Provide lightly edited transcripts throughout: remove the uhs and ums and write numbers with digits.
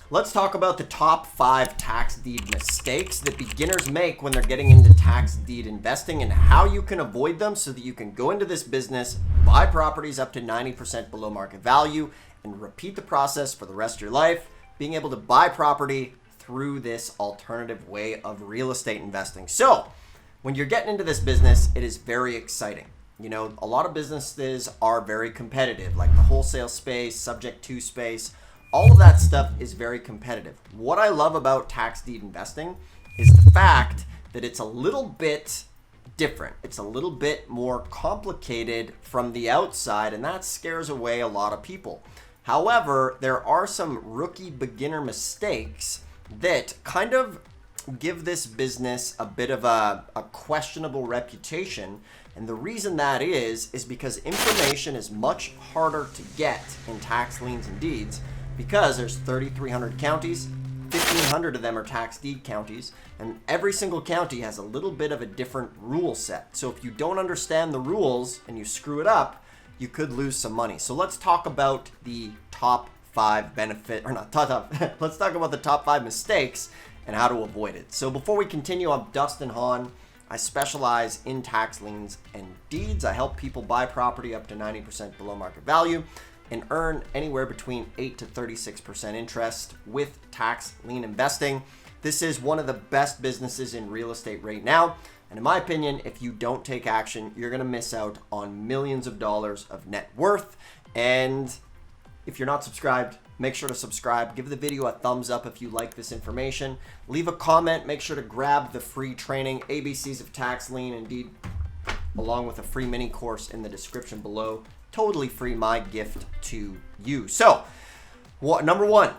Let's talk about the top 5 tax deed mistakes that beginners make when they're getting into tax deed investing and how you can avoid them so that you can go into this business, buy properties up to 90% below market value, and repeat the process for the rest of your life, being able to buy property through this alternative way of real estate investing. So, when you're getting into this business, it is very exciting. You know, a lot of businesses are very competitive, like the wholesale space, subject to space. All of that stuff is very competitive. What I love about tax deed investing is the fact that it's a little bit different. It's a little bit more complicated from the outside, and that scares away a lot of people. However, there are some rookie beginner mistakes that kind of give this business a bit of a questionable reputation. And the reason that is because information is much harder to get in tax liens and deeds because there's 3,300 counties, 1,500 of them are tax deed counties, and every single county has a little bit of a different rule set. So if you don't understand the rules and you screw it up, you could lose some money. So let's talk about the top 5 let's talk about the top 5 mistakes and how to avoid it. So before we continue, I'm Dustin Hahn. I specialize in tax liens and deeds. I help people buy property up to 90% below market value and earn anywhere between 8 to 36% interest with tax lien investing. This is one of the best businesses in real estate right now. And in my opinion, if you don't take action, you're going to miss out on millions of dollars of net worth. And if you're not subscribed, make sure to subscribe. Give the video a thumbs up if you like this information. Leave a comment. Make sure to grab the free training, ABCs of Tax Lien and Deed, along with a free mini course in the description below. Totally free, my gift to you. So, number one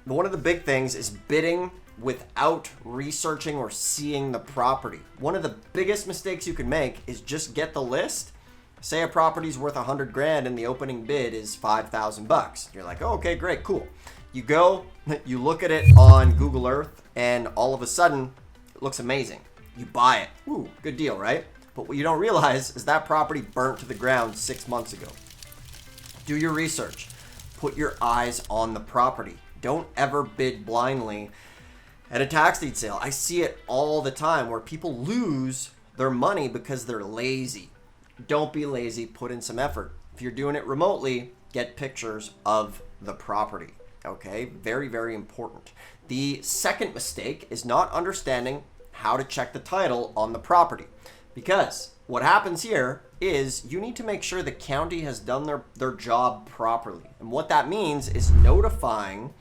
of the big things is bidding without researching or seeing the property. One of the biggest mistakes you can make is just get the list. Say a property's worth $100,000 and the opening bid is $5,000. You're like, oh, okay, great, cool. You go, you look at it on Google Earth, and all of a sudden, it looks amazing. You buy it. Ooh, good deal, right? But what you don't realize is that property burnt to the ground 6 months ago. Do your research. Put your eyes on the property. Don't ever bid blindly at a tax deed sale. I see it all the time where people lose their money because they're lazy. Don't be lazy. Put in some effort. If you're doing it remotely, get pictures of the property. Okay? Very, very important. The second mistake is not understanding how to check the title on the property. Because what happens here is you need to make sure the county has done their job properly. And what that means is notifying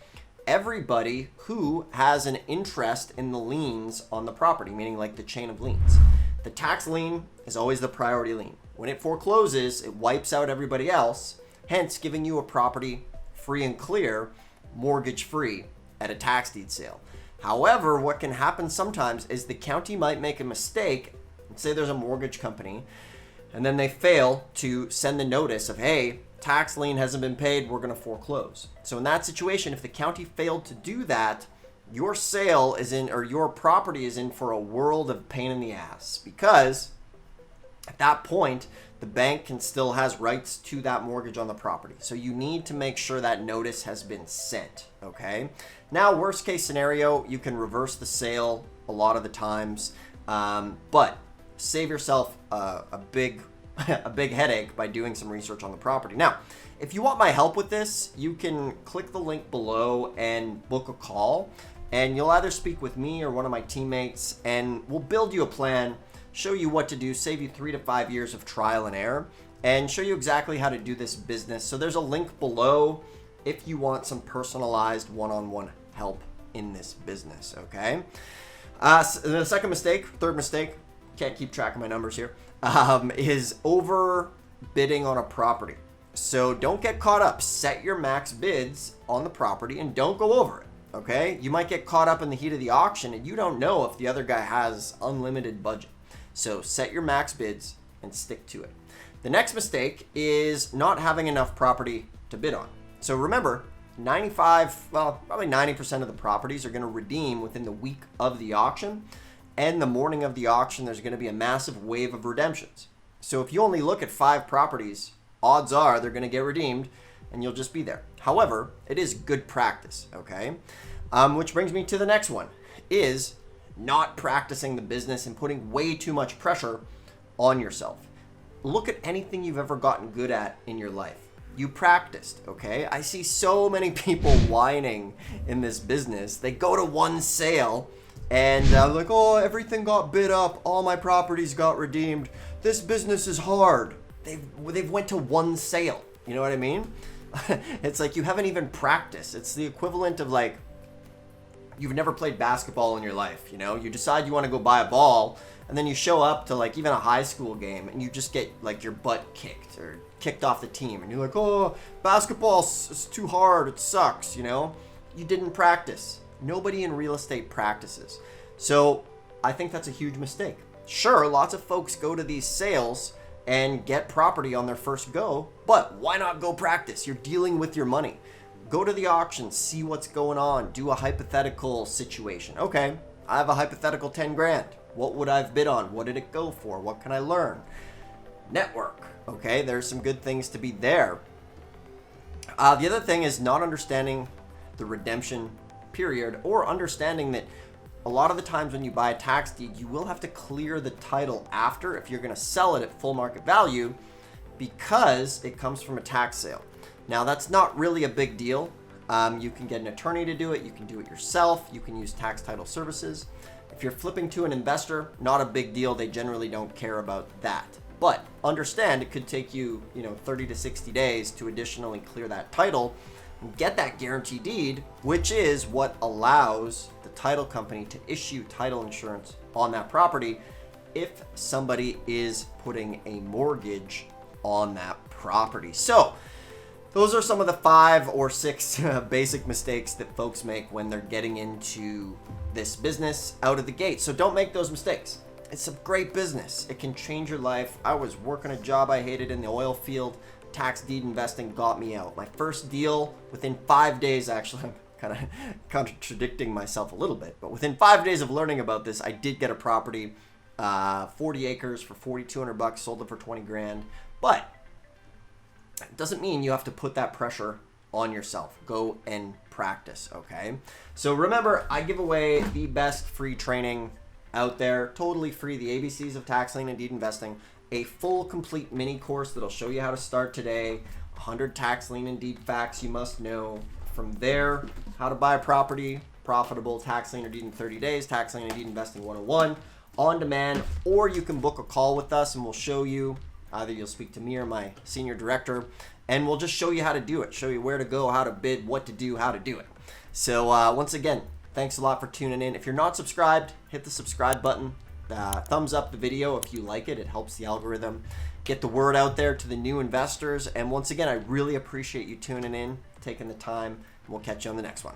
everybody who has an interest in the liens on the property, meaning like the chain of liens. The tax lien is always the priority lien. When it forecloses, it wipes out everybody else, hence giving you a property free and clear, mortgage free at a tax deed sale. However, what can happen sometimes is the county might make a mistake. Say there's a mortgage company, and then they fail to send the notice of, hey, tax lien hasn't been paid, we're going to foreclose. So in that situation, if the county failed to do that, your sale is in, or your property is in for a world of pain in the ass, because at that point, the bank can still has rights to that mortgage on the property. So you need to make sure that notice has been sent, okay? Now, worst case scenario, you can reverse the sale a lot of the times, but save yourself a big headache by doing some research on the property. Now, if you want my help with this, you can click the link below and book a call, and you'll either speak with me or one of my teammates, and we'll build you a plan, show you what to do, save you 3 to 5 years of trial and error, and show you exactly how to do this business. So there's a link below if you want some personalized one-on-one help in this business, okay? The third mistake, can't keep track of my numbers here, is overbidding on a property. So don't get caught up. Set your max bids on the property and don't go over it, okay? You might get caught up in the heat of the auction and you don't know if the other guy has unlimited budget. So set your max bids and stick to it. The next mistake is not having enough property to bid on. So remember, probably 90% of the properties are going to redeem within the week of the auction. And the morning of the auction, there's going to be a massive wave of redemptions. So if you only look at 5 properties, odds are they're going to get redeemed and you'll just be there. However, it is good practice, okay? Which brings me to the next one, is not practicing the business and putting way too much pressure on yourself. Look at anything you've ever gotten good at in your life. You practiced, okay? I see so many people whining in this business. They go to one sale and like, oh, everything got bid up. All my properties got redeemed. This business is hard. They've went to one sale. You know what I mean? It's like you haven't even practiced. It's the equivalent of like you've never played basketball in your life. You know, you decide you want to go buy a ball, and then you show up to like even a high school game, and you just get like your butt kicked or kicked off the team, and you're like, oh, basketball's too hard. It sucks. You know, you didn't practice. Nobody in real estate practices. So I think that's a huge mistake. Sure, lots of folks go to these sales and get property on their first go, but why not go practice? You're dealing with your money. Go to the auction, see what's going on, do a hypothetical situation. Okay, I have a hypothetical 10 grand. What would I have bid on? What did it go for? What can I learn? Network, okay, there's some good things to be there. The other thing is not understanding the redemption period, or understanding that a lot of the times when you buy a tax deed, you will have to clear the title after if you're going to sell it at full market value, because it comes from a tax sale. Now, that's not really a big deal. You can get an attorney to do it. You can do it yourself. You can use tax title services. If you're flipping to an investor, not a big deal. They generally don't care about that. But understand it could take you, 30 to 60 days to additionally clear that title and get that guarantee deed, which is what allows the title company to issue title insurance on that property if somebody is putting a mortgage on that property. So those are some of the 5 or 6 basic mistakes that folks make when they're getting into this business out of the gate. So don't make those mistakes. It's a great business. It can change your life. I was working a job I hated in the oil field. Tax deed investing got me out. My first deal within 5 days, actually, I'm kind of contradicting myself a little bit, but within 5 days of learning about this, I did get a property, 40 acres for $4,200, sold it for 20 grand. But it doesn't mean you have to put that pressure on yourself. Go and practice, okay? So remember, I give away the best free training out there, totally free, the ABCs of tax lien and deed investing, a full complete mini course that'll show you how to start today, 100 tax lien and deed facts you must know. From there, how to buy a property, profitable, tax lien or deed in 30 days, tax lien and deed investing 101, on demand, or you can book a call with us and we'll show you. Either you'll speak to me or my senior director, and we'll just show you how to do it, show you where to go, how to bid, what to do, how to do it. So once again, thanks a lot for tuning in. If you're not subscribed, hit the subscribe button. Thumbs up the video if you like it. It helps the algorithm get the word out there to the new investors. And once again, I really appreciate you tuning in, taking the time, and we'll catch you on the next one.